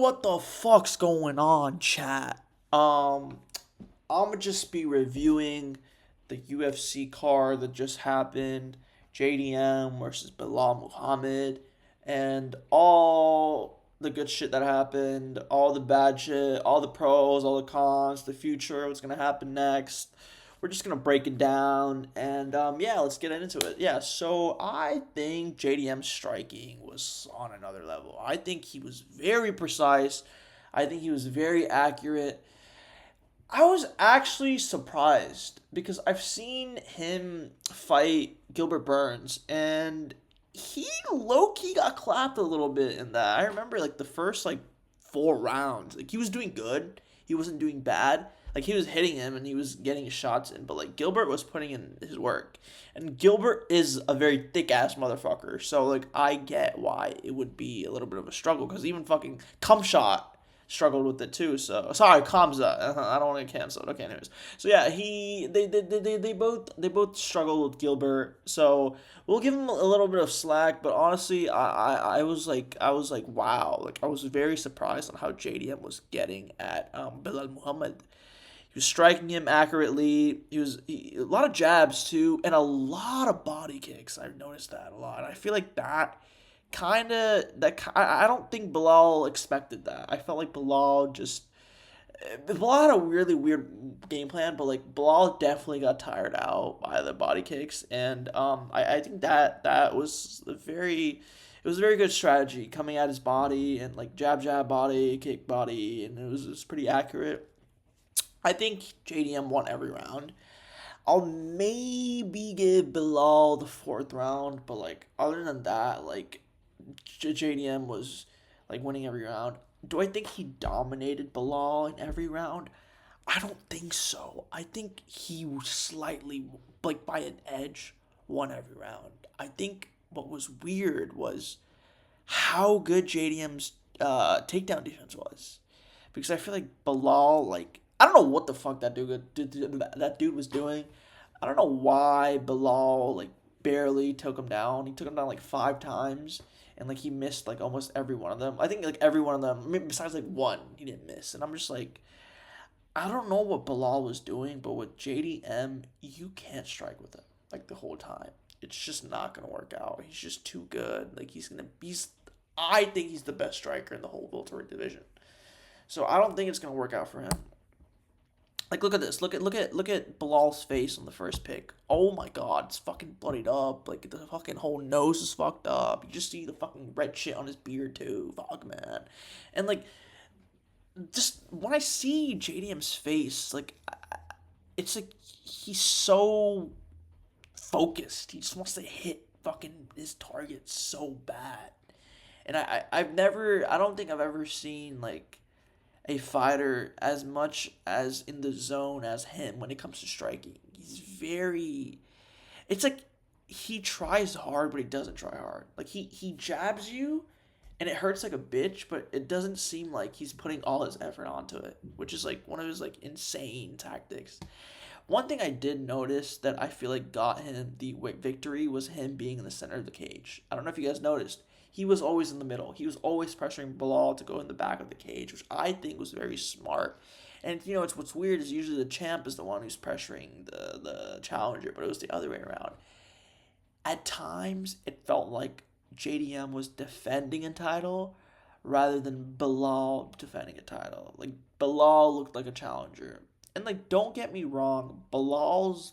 what the fuck's going on, chat? I'm gonna just be reviewing the UFC card that just happened, JDM versus Belal Muhammad, and all the good shit that happened, all the bad shit, all the pros, all the cons, the future, what's gonna happen next. We're just gonna break it down, and yeah, let's get into it. Yeah, so I think JDM's striking was on another level. I think he was very precise. I think he was very accurate. I was actually surprised because I've seen him fight Gilbert Burns, and he low key got clapped a little bit in that. I remember like the first like 4 rounds, like he was doing good. He wasn't doing bad. Like he was hitting him and he was getting his shots in, but like Gilbert was putting in his work. And Gilbert is a very thick ass motherfucker. So like I get why it would be a little bit of a struggle because even fucking cum shot struggled with it too. So sorry, Kamza. I don't want to cancel it. Okay, anyways. So yeah, they both struggled with Gilbert. So we'll give him a little bit of slack. But honestly, I was like wow. Like I was very surprised on how JDM was getting at Bilal Muhammad. He was striking him accurately. A lot of jabs too, and a lot of body kicks. I've noticed that a lot. I feel like I don't think Bilal expected that. I felt like Bilal had a really weird game plan, but like Bilal definitely got tired out by the body kicks, and I think that was a very good strategy coming at his body and like jab body kick body, and it was pretty accurate. I think JDM won every round. I'll maybe give Bilal the fourth round, but like other than that, like JDM was like winning every round. Do I think he dominated Bilal in every round? I don't think so. I think he slightly, like by an edge, won every round. I think what was weird was how good JDM's takedown defense was, because I feel like Bilal, like I don't know what the fuck that dude was doing. I don't know why Bilal like barely took him down. He took him down like 5 times, and like he missed like almost every one of them. I think like every one of them, I mean, besides like one, he didn't miss. And I'm just like, I don't know what Bilal was doing, but with JDM, you can't strike with him like the whole time. It's just not gonna work out. He's just too good. Like he's I think he's the best striker in the whole welterweight division. So I don't think it's gonna work out for him. Like look at this. Look at Bilal's face on the first pick. Oh my god, it's fucking bloodied up. Like the fucking whole nose is fucked up. You just see the fucking red shit on his beard too. Fuck man. And like just when I see JDM's face, like it's like he's so focused. He just wants to hit fucking his target so bad. And I don't think I've ever seen like a fighter as much as in the zone as him when it comes to striking. He's very. It's like he tries hard, but he doesn't try hard. Like he jabs you, and it hurts like a bitch, but it doesn't seem like he's putting all his effort onto it, which is like one of his like insane tactics. One thing I did notice that I feel like got him the victory was him being in the center of the cage. I don't know if you guys noticed. He was always in the middle. He was always pressuring Bilal to go in the back of the cage, which I think was very smart. And you know, it's what's weird is usually the champ is the one who's pressuring the challenger, but it was the other way around. At times, it felt like JDM was defending a title rather than Bilal defending a title. Like Bilal looked like a challenger. And like don't get me wrong, Bilal's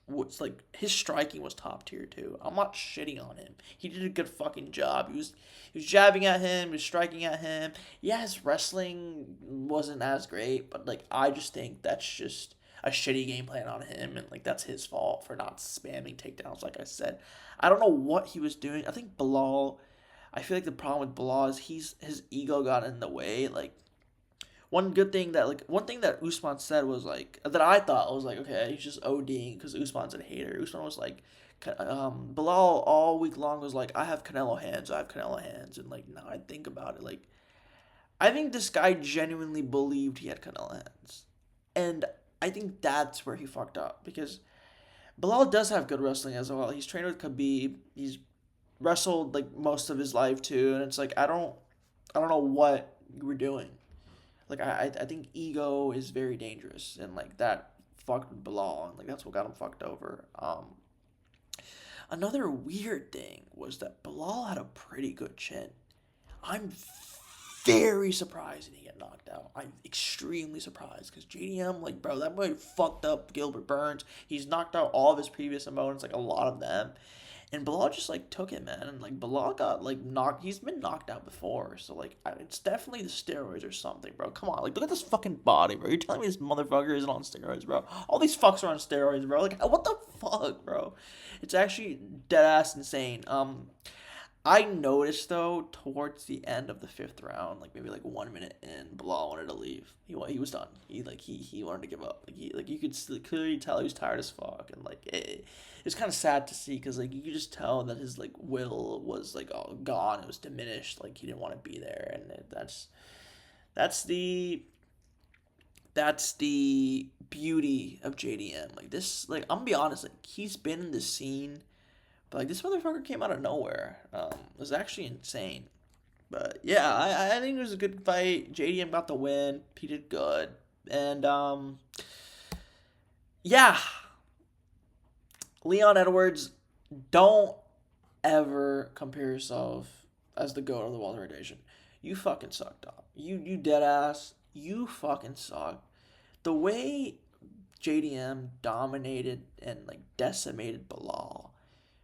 was like his striking was top tier too. I'm not shitting on him. He did a good fucking job. He was jabbing at him, he was striking at him. Yeah, his wrestling wasn't as great, but like I just think that's just a shitty game plan on him, and like that's his fault for not spamming takedowns like I said. I don't know what he was doing. I think Bilal, I feel like the problem with Bilal is his ego got in the way. Like one thing that Usman said was like that I thought was like okay, he's just ODing because Usman's a hater. Usman was like, Bilal all week long was like, I have Canelo hands, I have Canelo hands, and like now I think about it, like I think this guy genuinely believed he had Canelo hands, and I think that's where he fucked up because Bilal does have good wrestling as well. He's trained with Khabib. He's wrestled like most of his life too, and it's like I don't I don't know what you were doing. Like I think ego is very dangerous, and like that fucked Belal, and like that's what got him fucked over. Another weird thing was that Belal had a pretty good chin. I'm very surprised he didn't get knocked out. I'm extremely surprised because JDM, like, bro, that boy fucked up Gilbert Burns. He's knocked out all of his previous opponents, like a lot of them. And Bilal just like took it, man. And like Bilal got like knocked. He's been knocked out before, so like it's definitely the steroids or something, bro. Come on, like look at this fucking body, bro. You're telling me this motherfucker isn't on steroids, bro? All these fucks are on steroids, bro. Like what the fuck, bro? It's actually dead ass insane. I noticed though towards the end of the fifth round, like maybe like 1 minute in, Bilal wanted to leave. He was done. He wanted to give up. Like you could clearly tell he was tired as fuck, and like it's kind of sad to see because like you could just tell that his like will was like all gone. It was diminished. Like he didn't want to be there, and that's the that's the beauty of JDM. Like this, like I'm gonna be honest, like he's been in the scene, but like this motherfucker came out of nowhere. It was actually insane. But yeah, I think it was a good fight. JDM got the win. He did good, and yeah, Leon Edwards, don't ever compare yourself as the goat of the welterweight division. You fucking suck, dog. You dead ass. You fucking suck. The way JDM dominated and like decimated Bilal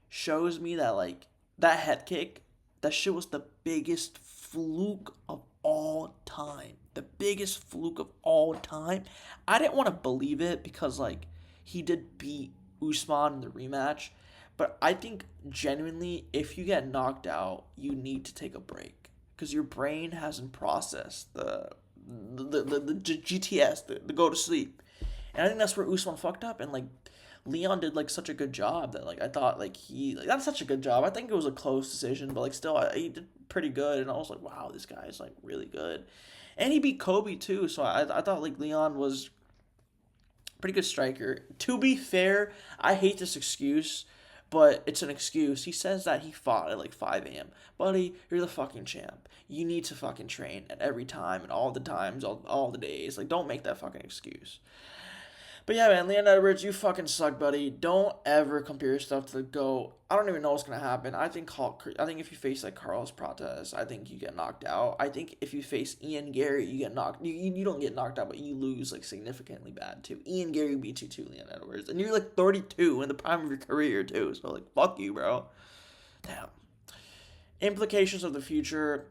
shows me that like that head kick, that shit was the biggest fluke of all time. The biggest fluke of all time. I didn't want to believe it because like he did beat Usman in the rematch, but I think genuinely if you get knocked out, you need to take a break because your brain hasn't processed the GTS, the go to sleep. And I think that's where Usman fucked up, and like Leon did like such a good job that like I thought like he like that's such a good job. I think it was a close decision, but like still he did pretty good, and I was like, wow, this guy is like really good, and he beat Kobe too. So I thought like Leon was a pretty good striker. To be fair, I hate this excuse. But it's an excuse. He says that he fought at like 5 a.m. Buddy, you're the fucking champ. You need to fucking train at every time and all the times, all the days. Like, don't make that fucking excuse. But yeah, man, Leon Edwards, you fucking suck, buddy. Don't ever compare yourself to the GOAT. I don't even know what's gonna happen. I think if you face like Carlos Prates, I think you get knocked out. I think if you face Ian Gary, you get knocked. You don't get knocked out, but you lose like significantly bad too. Ian Gary beats you too, Leon Edwards, and you're like 32 in the prime of your career too. So like, fuck you, bro. Damn. Implications of the future.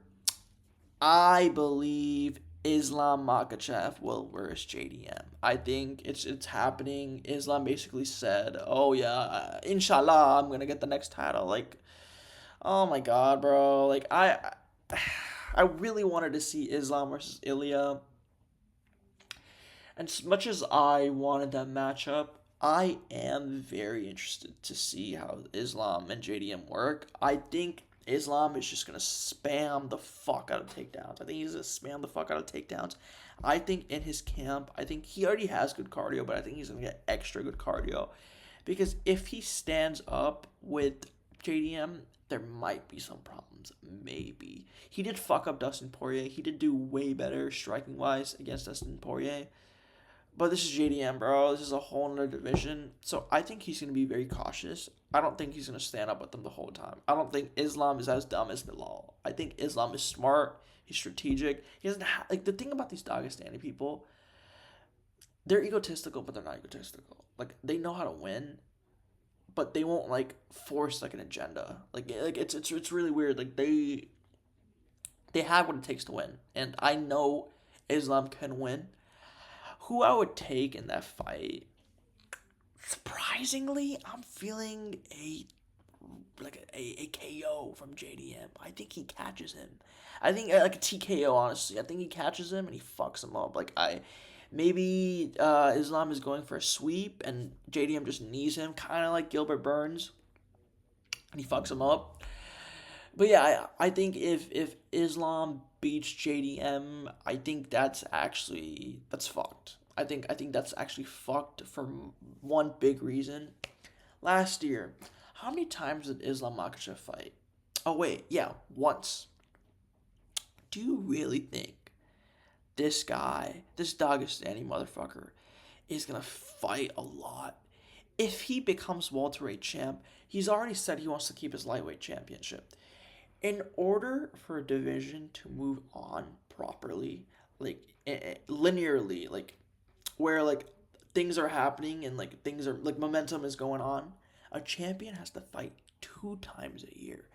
I believe Islam Makhachev will versus JDM. I think it's happening. Islam basically said, "Oh yeah, inshallah, I'm gonna get the next title." Like, oh my god, bro. Like I really wanted to see Islam versus Ilya. And as much as I wanted that matchup, I am very interested to see how Islam and JDM work. I think Islam is just gonna spam the fuck out of takedowns. I think he's gonna spam the fuck out of takedowns. I think in his camp, I think he already has good cardio, but I think he's gonna get extra good cardio. Because if he stands up with JDM, there might be some problems. Maybe. He did fuck up Dustin Poirier. He did do way better striking wise against Dustin Poirier. But this is JDM, bro. This is a whole other division. So I think he's going to be very cautious. I don't think he's going to stand up with them the whole time. I don't think Islam is as dumb as Belal. I think Islam is smart. He's strategic. He doesn't have, like, the thing about these Dagestani people, they're egotistical, but they're not egotistical. Like, they know how to win, but they won't, like, force, like, an agenda. Like it's really weird. Like, they have what it takes to win. And I know Islam can win. Who I would take in that fight? Surprisingly, I'm feeling a KO from JDM. I think he catches him. I think like a TKO. Honestly, I think he catches him and he fucks him up. Like I maybe Islam is going for a sweep and JDM just knees him, kind of like Gilbert Burns, and he fucks him up. But yeah, I think if Islam beats JDM, I think that's fucked. I think that's actually fucked for one big reason. Last year, how many times did Islam Makhachev fight? Oh wait, yeah, once. do you really think this guy, this Dagestani motherfucker, is gonna fight a lot? If he becomes welterweight champ, he's already said he wants to keep his lightweight championship. In order for a division to move on properly, like linearly, like where like things are happening and like things are like momentum is going on, a champion has to fight 2 times a year.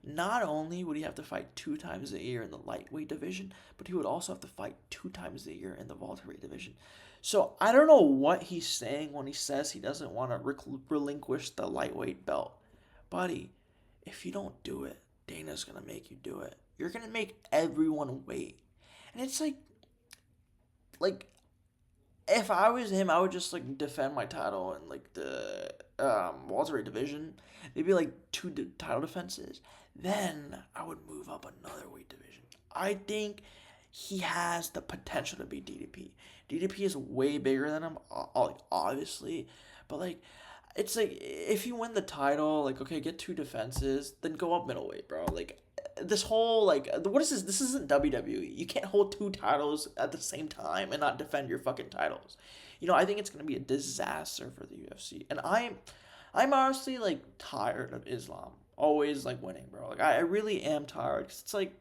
Not only would he have to fight 2 times a year in the lightweight division, but he would also have to fight 2 times a year in the welterweight division. So I don't know what he's saying when he says he doesn't want to relinquish the lightweight belt. Buddy, if you don't do it, Dana's going to make you do it. You're going to make everyone wait. And it's like if I was him, I would just like defend my title in like the welterweight division. They'd be like title defenses. Then I would move up another weight division. I think he has the potential to be DDP. DDP is way bigger than him, obviously, but like it's like if you win the title, like okay, get 2 defenses, then go up middleweight, bro. Like this whole like what is this? This isn't WWE. You can't hold 2 titles at the same time and not defend your fucking titles. I think it's gonna be a disaster for the UFC, and I'm honestly like tired of Islam always like winning, bro. Like I really am tired because it's like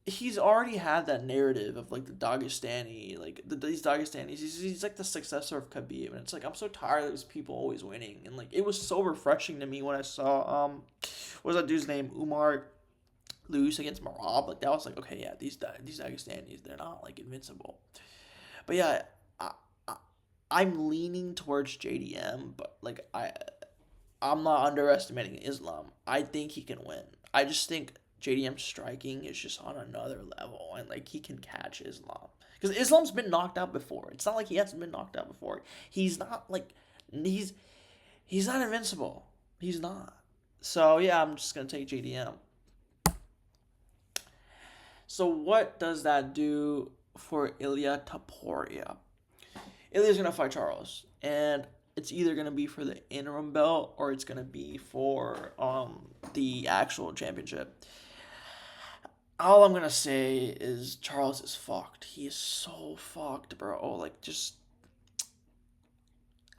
he's already had that narrative of like the Dagestani, like these Dagestanis. He's like the successor of Khabib, and it's like I'm so tired of these people always winning. And like it was so refreshing to me when I saw what was that dude's name, Umar lose against Marab. Like that was like okay, yeah, these Dagestanis, they're not like invincible. But yeah, I I'm leaning towards JDM, but like I'm not underestimating Islam. I think he can win. I just think JDM striking is just on another level, and like he can catch Islam because Islam's been knocked out before. It's not like he hasn't been knocked out before. He's not like he's he's not invincible. He's not. So yeah, I'm just gonna take JDM. So what does that do for Ilya Taporia? Ilya's gonna fight Charles, and it's either gonna be for the interim belt or it's gonna be for the actual championship. All I'm gonna say is Charles is fucked. He is so fucked, bro. Like just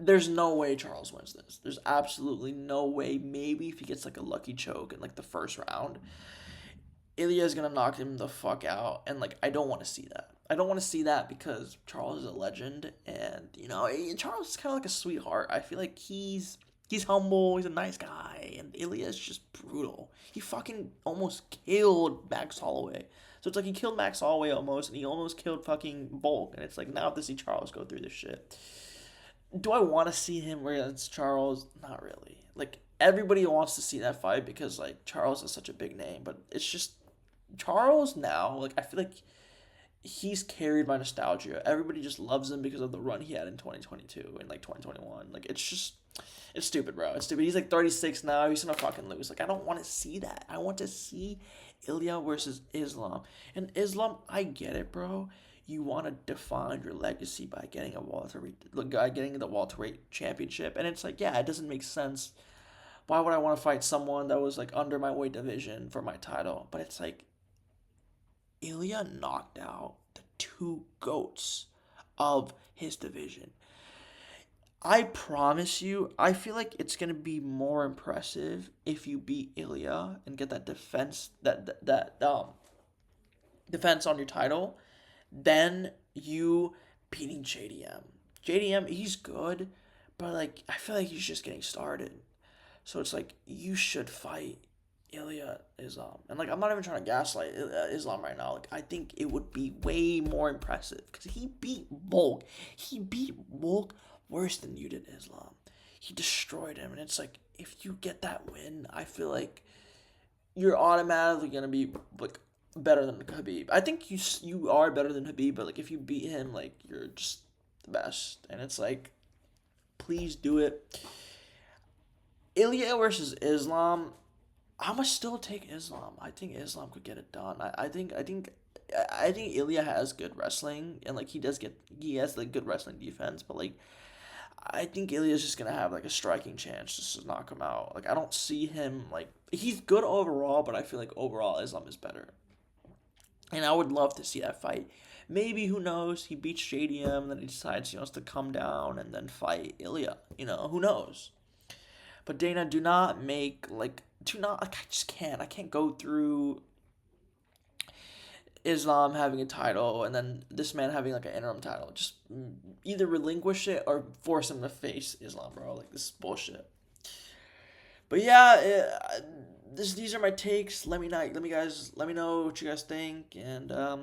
there's no way Charles wins this. There's absolutely no way. Maybe if he gets like a lucky choke in like the first round, Ilya is gonna knock him the fuck out, and like I don't want to see that. I don't want to see that because Charles is a legend, and Charles is kind of like a sweetheart. I feel like he's humble, he's a nice guy, and Ilya is just brutal. He fucking almost killed Max Holloway. So it's like he killed Max Holloway almost, and he almost killed fucking Volk, and it's like now I have to see Charles go through this shit. Do I want to see him against Charles? Not really. Like everybody wants to see that fight because like Charles is such a big name, but it's just Charles now. Like I feel like he's carried by nostalgia. Everybody just loves him because of the run he had in 2022 and like 2021. Like it's stupid, bro. It's stupid. He's like 36 now. He's gonna fucking lose. Like I don't want to see that. I want to see Ilya versus Islam. And Islam, I get it, bro. You want to define your legacy by getting getting the welterweight championship, and it's like, yeah, it doesn't make sense. Why would I want to fight someone that was like under my weight division for my title? But it's like Ilya knocked out the 2 GOATs of his division. I promise you, I feel like it's gonna be more impressive if you beat Ilya and get that defense on your title than you beating JDM. JDM, he's good, but like I feel like he's just getting started. So it's like you should fight Ilya Islam, and like I'm not even trying to gaslight Islam right now. Like I think it would be way more impressive because he beat Volk. He beat Volk worse than you did Islam. He destroyed him, and it's like if you get that win, I feel like you're automatically gonna be like better than Khabib. I think you are better than Khabib, but like if you beat him, like you're just the best, and it's like please do it. Ilya versus Islam. I must still take Islam. I think Islam could get it done. I think Ilya has good wrestling and like he has like good wrestling defense, but like I think Ilya's just gonna have like a striking chance just to knock him out. Like I don't see him like he's good overall, but I feel like overall Islam is better. And I would love to see that fight. Maybe, who knows, he beats JDM and then he decides he wants to come down and then fight Ilya. Who knows? But Dana, do not make, like, do not, like, I just can't. I can't go through Islam having a title and then this man having, like, an interim title. Just either relinquish it or force him to face Islam, bro. Like, this is bullshit. But yeah, these are my takes. Let me know what you guys think, and yeah.